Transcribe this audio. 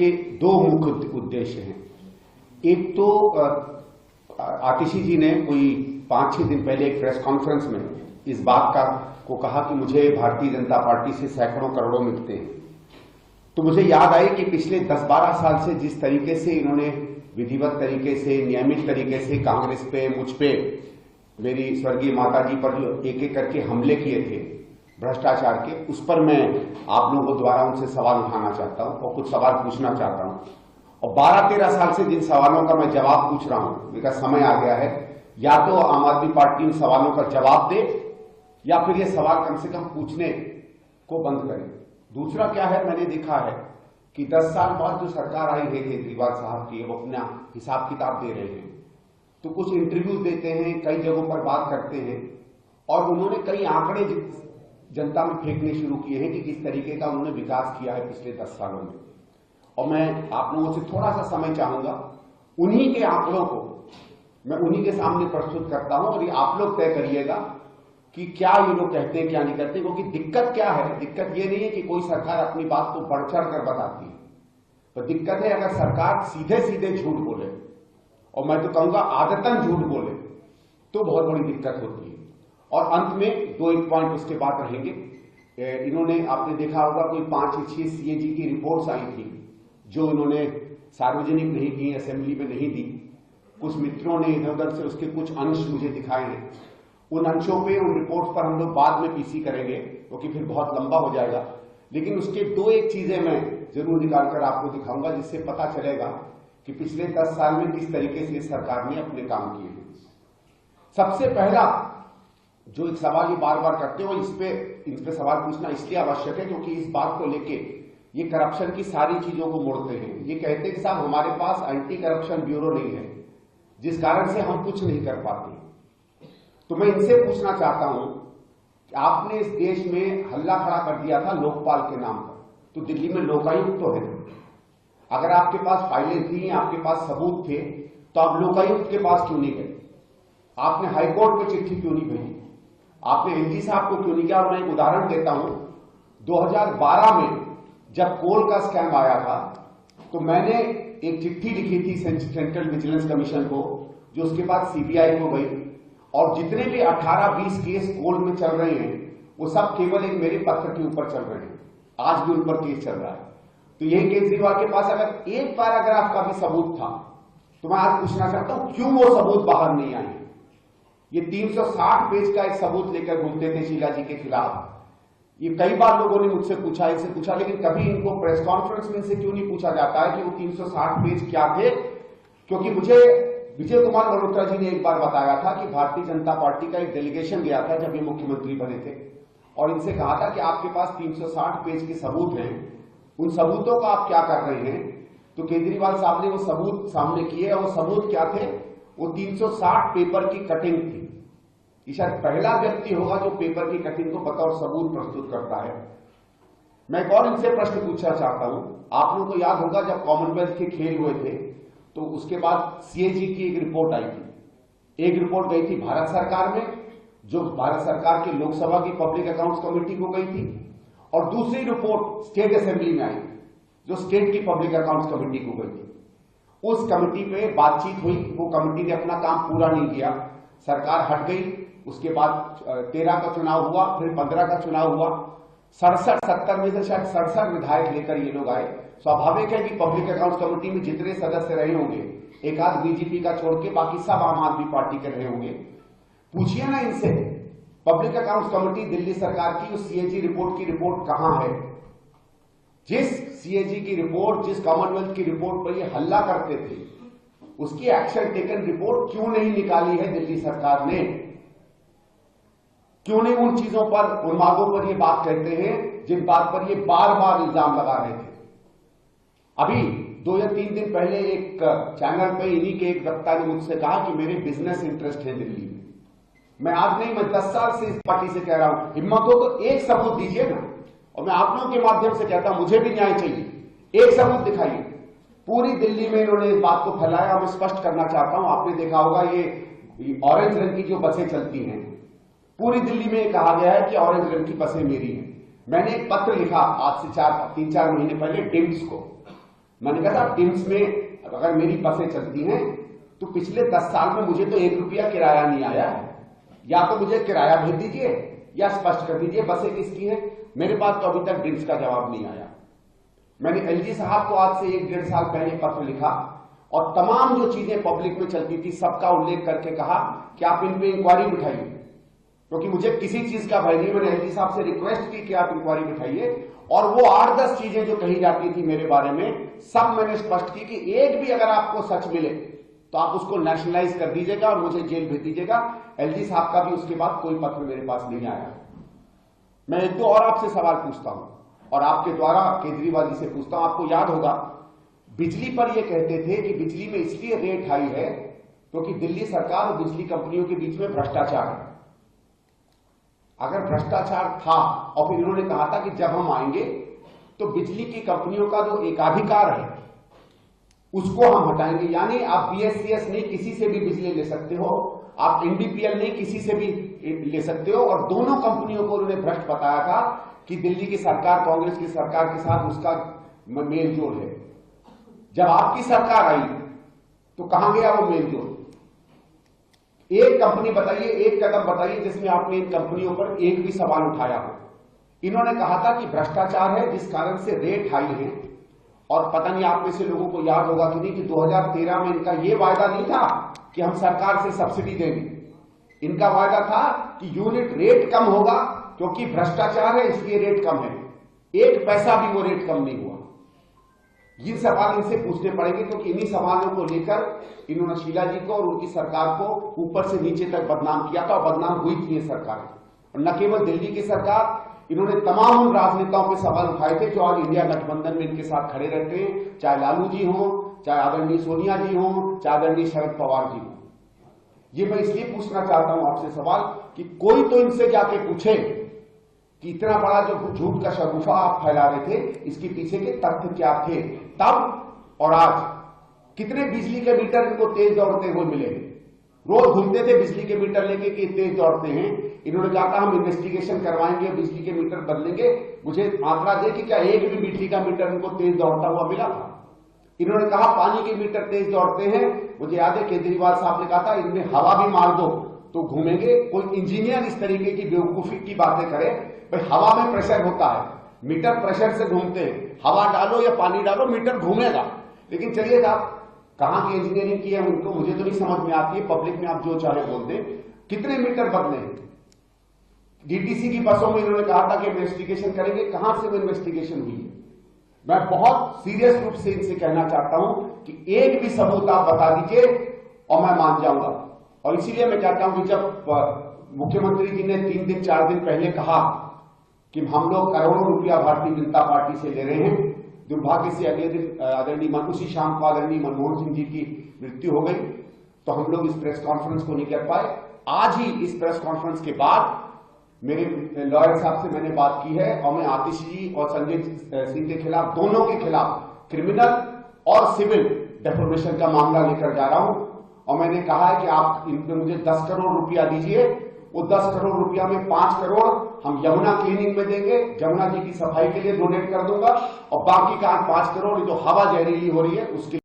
के दो मुख्य उद्देश्य हैं। एक तो आतिशी जी ने कोई 5-6 दिन पहले एक प्रेस कॉन्फ्रेंस में इस बात को कहा कि मुझे भारतीय जनता पार्टी से सैकड़ों करोड़ों मिलते हैं। तो मुझे याद आई कि पिछले 10-12 साल से जिस तरीके से इन्होंने विधिवत तरीके से, नियमित तरीके से कांग्रेस पे, मुझ पे, मेरी स्वर्गीय माता जी पर जो एक एक करके हमले किए थे भ्रष्टाचार के, उस पर मैं आप लोगों द्वारा उनसे सवाल उठाना चाहता हूं और कुछ सवाल पूछना चाहता हूं। और 12-13 साल से जिन सवालों का मैं जवाब पूछ रहा हूं, मेरा समय आ गया है, या तो आम आदमी पार्टी उन सवालों का जवाब दे या फिर ये सवाल कम से कम पूछने को बंद करे। दूसरा क्या है, मैंने देखा है कि 10 साल बाद जो सरकार आई है केजरीवाल साहब की, वो अपना हिसाब किताब दे रहे हैं, तो कुछ इंटरव्यू देते हैं, कई जगहों पर बात करते हैं और उन्होंने कई आंकड़े जनता में फेंकने शुरू किए हैं कि किस तरीके का उन्होंने विकास किया है पिछले 10 सालों में। और मैं आप लोगों से थोड़ा सा समय चाहूंगा, उन्हीं के आंकड़ों को मैं उन्हीं के सामने प्रस्तुत करता हूं और ये आप लोग तय करिएगा कि क्या ये लोग कहते हैं क्या नहीं कहते। क्योंकि दिक्कत क्या है, दिक्कत ये नहीं है कि कोई सरकार अपनी बात को बढ़ चढ़ कर बताती है, पर दिक्कत है अगर सरकार सीधे सीधे झूठ बोले, और मैं तो कहूंगा आदतन झूठ बोले, तो बहुत बड़ी दिक्कत होती है। और अंत में 2-1 पॉइंट उसके बाद रहेंगे। इन्होंने, आपने देखा होगा, कोई 5-6 सीएजी की रिपोर्ट्स आई थी जो इन्होंने सार्वजनिक नहीं की, असेंबली में नहीं दी। कुछ मित्रों ने इधर उधर से उसके कुछ अंश मुझे दिखाए हैं। उन अंशों पे, उन रिपोर्ट्स पर हम लोग बाद में पीसी करेंगे क्योंकि फिर बहुत लंबा हो जाएगा। लेकिन उसके 2-1 चीजें मैं जरूर निकालकर आपको दिखाऊंगा जिससे पता चलेगा कि पिछले 10 साल में किस तरीके से सरकार ने अपने काम किए हैं। सबसे पहला जो एक सवाल ये बार बार करते हो, इस पे सवाल पूछना इसलिए आवश्यक है क्योंकि इस बात को लेके ये करप्शन की सारी चीजों को मोड़ते हैं। ये कहते हैं कि साहब हमारे पास एंटी करप्शन ब्यूरो नहीं है, जिस कारण से हम कुछ नहीं कर पाते। तो मैं इनसे पूछना चाहता हूं कि आपने इस देश में हल्ला खड़ा कर दिया था लोकपाल के नाम पर, तो दिल्ली में लोकायुक्त तो है। अगर आपके पास फाइलें थी, आपके पास सबूत थे, तो आप लोकायुक्त के पास क्यों नहीं गए? आपने हाईकोर्ट में चिट्ठी क्यों नहीं भेजी? आपने एलजी साहब को क्यों नहीं किया? और मैं एक उदाहरण देता हूं, 2012 में जब कोल का स्कैम आया था, तो मैंने एक चिट्ठी लिखी थी सेंट्रल विजिलेंस कमीशन को, जो उसके बाद सीबीआई को गई, और जितने भी 18-20 केस कोल में चल रहे हैं वो सब केवल एक मेरे पत्र के ऊपर चल रहे हैं। आज भी उन पर केस चल रहा है। तो यही केजरीवाल के पास अगर एक पैराग्राफ का भी सबूत था, तो मैं आज पूछना चाहता हूं क्यों वो सबूत बाहर नहीं आए? ये 360 पेज का एक सबूत लेकर घूमते थे शीला जी के खिलाफ। ये कई बार लोगों ने मुझसे पूछा, इनसे पूछा, लेकिन कभी इनको प्रेस कॉन्फ्रेंस में इनसे क्यों नहीं पूछा जाता है कि वो 360 पेज क्या थे? क्योंकि मुझे विजय कुमार मल्होत्रा जी ने एक बार बताया था कि भारतीय जनता पार्टी का एक डेलीगेशन गया था जब ये मुख्यमंत्री बने थे, और इनसे कहा था कि आपके पास 360 पेज के सबूत हैं, उन सबूतों का आप क्या कर रहे हैं? तो केजरीवाल साहब ने वो सबूत सामने किए, और वो सबूत क्या थे? वो 360 पेपर की कटिंग थी। ये शायद पहला व्यक्ति होगा जो पेपर की कटिंग को बतौर सबूत प्रस्तुत करता है। मैं एक और इनसे प्रश्न पूछना चाहता हूं। आप लोगों को याद होगा जब कॉमनवेल्थ के खेल हुए थे, तो उसके बाद सीएजी की एक रिपोर्ट आई थी। एक रिपोर्ट गई थी भारत सरकार में, जो भारत सरकार की लोकसभा की पब्लिक अकाउंट्स कमेटी को गई थी, और दूसरी रिपोर्ट स्टेट असेंबली में आई, जो स्टेट की पब्लिक अकाउंट्स कमेटी को गई थी। उस कमेटी पे बातचीत हुई, वो कमेटी ने अपना काम पूरा नहीं किया, सरकार हट गई। उसके बाद 13 का चुनाव हुआ, फिर 15 का चुनाव हुआ। 67-70 में से शायद 67 विधायक लेकर ये लोग आए। स्वाभाविक है कि पब्लिक अकाउंट्स कमेटी में जितने सदस्य रहे होंगे, एक आध बीजेपी का छोड़ के बाकी सब आम आदमी पार्टी के रहे होंगे। पूछिए ना इनसे, पब्लिक अकाउंट्स कमेटी दिल्ली सरकार की उस सीएजी रिपोर्ट की रिपोर्ट कहां है? जिस सीएजी की रिपोर्ट, जिस कॉमनवेल्थ की रिपोर्ट पर ये हल्ला करते थे, उसकी एक्शन टेकन रिपोर्ट क्यों नहीं निकाली है दिल्ली सरकार ने? क्यों नहीं उन चीजों पर, उन मांगों पर ये बात कहते हैं जिन बात पर ये बार बार इल्जाम लगा रहे थे? अभी 2 या 3 दिन पहले एक चैनल पे इन्हीं के एक वक्ता ने मुझसे कहा कि मेरे बिजनेस इंटरेस्ट है दिल्ली में। मैं आज नहीं, मैं 10 साल से इस पार्टी से कह रहा हूं, हिम्मत हो तो एक सबूत दीजिए ना। और मैं आप लोगों के माध्यम से कहता हूं, मुझे भी न्याय चाहिए, एक सबूत दिखाइए। पूरी दिल्ली में इन्होंने इस बात को फैलाया। मैं स्पष्ट करना चाहता हूं, आपने देखा होगा ये ऑरेंज रंग की जो बसें चलती हैं, पूरी दिल्ली में कहा गया है कि ऑरेंज रंग की बसें मेरी हैं। मैंने एक पत्र लिखा आज से 3-4 महीने पहले डिम्स को, मैंने कहा था टिम्स में अगर मेरी बसें चलती हैं तो पिछले 10 साल में मुझे तो 1 रुपया किराया नहीं आया है, या तो मुझे किराया भेज दीजिए या स्पष्ट कर दीजिए बसें किसकी हैं। मेरे पास तो अभी तक टिम्स का जवाब नहीं आया। मैंने एलजी साहब को आज से 1-1.5 साल पहले पत्र लिखा और तमाम जो चीजें पब्लिक में चलती थी सबका उल्लेख करके कहा कि आप इन पे इंक्वायरी बिठाइए, क्योंकि मुझे किसी चीज का भय नहीं। मैंने एलजी साहब से रिक्वेस्ट की कि आप इंक्वायरी बिठाइए, और वो 8-10 चीजें जो कही जाती थी मेरे बारे में सब मैंने स्पष्ट की कि एक भी अगर आपको सच मिले तो आप उसको नेशनलाइज कर दीजिएगा और मुझे जेल भेज दीजिएगा। एलजी साहब का भी उसके बाद कोई पत्र मेरे पास नहीं आया। मैं 1-2 और आपसे सवाल पूछता हूं और आपके द्वारा केजरीवाल जी से पूछता हूं। आपको याद होगा बिजली पर यह कहते थे कि बिजली में इसलिए रेट हाई है क्योंकि दिल्ली सरकार और बिजली कंपनियों के बीच में भ्रष्टाचार है। अगर भ्रष्टाचार था और फिर इन्होंने कहा था कि जब हम आएंगे तो बिजली की कंपनियों का जो एकाधिकार है उसको हम हटाएंगे, यानी आप बीएससीएस नहीं किसी से भी बिजली ले सकते हो, आप एनडीपीएल नहीं किसी से भी ले सकते हो। और दोनों कंपनियों को उन्होंने भ्रष्ट बताया था कि दिल्ली की सरकार कांग्रेस की सरकार के साथ उसका मेल जोल है। जब आपकी सरकार आई तो कहां गया वो मेल जोल? एक कंपनी बताइए, एक कदम बताइए जिसमें आपने इन कंपनियों पर एक भी सवाल उठाया हो। इन्होंने कहा था कि भ्रष्टाचार है जिस कारण से रेट हाई है, और पता नहीं आप में से लोगों को याद होगा कि नहीं कि 2013 में इनका यह वायदा नहीं था कि हम सरकार से सब्सिडी देंगे। इनका वायदा था कि यूनिट रेट कम होगा क्योंकि भ्रष्टाचार है इसलिए रेट कम है। 1 पैसा भी वो रेट कम नहीं हुआ। ये सवाल इनसे पूछने पड़ेंगे क्योंकि इन्हीं सवालों को लेकर इन्होंने शीला जी को और उनकी सरकार को ऊपर से नीचे तक बदनाम किया था, और बदनाम हुई थी ये सरकार। और न केवल दिल्ली की सरकार, इन्होंने तमाम उन राजनेताओं पे सवाल उठाए थे जो आज इंडिया गठबंधन में इनके साथ खड़े रहते हैं, चाहे लालू जी हों, चाहे आदरणीय सोनिया जी हों, चाहे आदरणीय शरद पवार जी हों। ये मैं इसलिए पूछना चाहता हूं आपसे सवाल कि कोई तो इनसे जाके पूछे कि इतना बड़ा जो झूठ का शगुफा आप फैला रहे थे इसके पीछे के तथ्य क्या थे तब और आज। कितने बिजली के मीटर इनको तेज दौड़ते हुए मिले? रोज घूमते थे बिजली के मीटर लेके कि तेज दौड़ते हैं। इन्होंने कहा था हम इन्वेस्टिगेशन करवाएंगे, बिजली के मीटर बदलेंगे। मुझे आंकड़ा दे कि क्या एक भी बिजली का मीटर इनको तेज दौड़ता हुआ मिला था? इन्होंने कहा पानी के मीटर तेज दौड़ते हैं। मुझे याद है केजरीवाल साहब ने कहा था इनमें हवा भी मार दो तो घूमेंगे। कोई इंजीनियर इस तरीके की बेवकूफी की बातें करे? भाई हवा में प्रेशर होता है, मीटर प्रेशर से घूमते हैं, हवा डालो या पानी डालो मीटर घूमेगा। लेकिन चलिए साहब कहां की इंजीनियरिंग की है उनको मुझे तो नहीं समझ में आती है। पब्लिक में आप जो चाहे बोल दें। कितने मीटर बदले? डीटीसी की बसों में इन्होंने कहा था कि इन्वेस्टिगेशन करेंगे, कहां से वो इन्वेस्टिगेशन हुई है? मैं बहुत सीरियस रूप से इनसे कहना चाहता हूं कि एक भी सबूत आप बता दीजिए और मैं मान जाऊंगा। और इसीलिए मैं कहता हूं कि जब मुख्यमंत्री जी ने 3 दिन 4 दिन पहले कहा कि हम लोग करोड़ों रुपया भारतीय जनता पार्टी से ले रहे हैं, दुर्भाग्य से अगले दिन आदरणीय उसी शाम को आदरणीय मनमोहन सिंह जी की मृत्यु हो गई, तो हम लोग इस प्रेस कॉन्फ्रेंस को नहीं कर पाए। आज ही इस प्रेस कॉन्फ्रेंस के बाद मेरे लॉयर साहब से मैंने बात की है और मैं आतिश जी और संजय सिंह के खिलाफ, दोनों के खिलाफ क्रिमिनल और सिविल डेफोमेशन का मामला लेकर जा रहा हूं। और मैंने कहा है कि आप इन पे मुझे 10 करोड़ रुपया दीजिए। वो 10 करोड़ रुपया में 5 करोड़ हम यमुना क्लीनिंग में देंगे, जमुना जी की सफाई के लिए डोनेट कर दूंगा, और बाकी का 5 करोड़ जो हवा जहरीली हो रही है उसके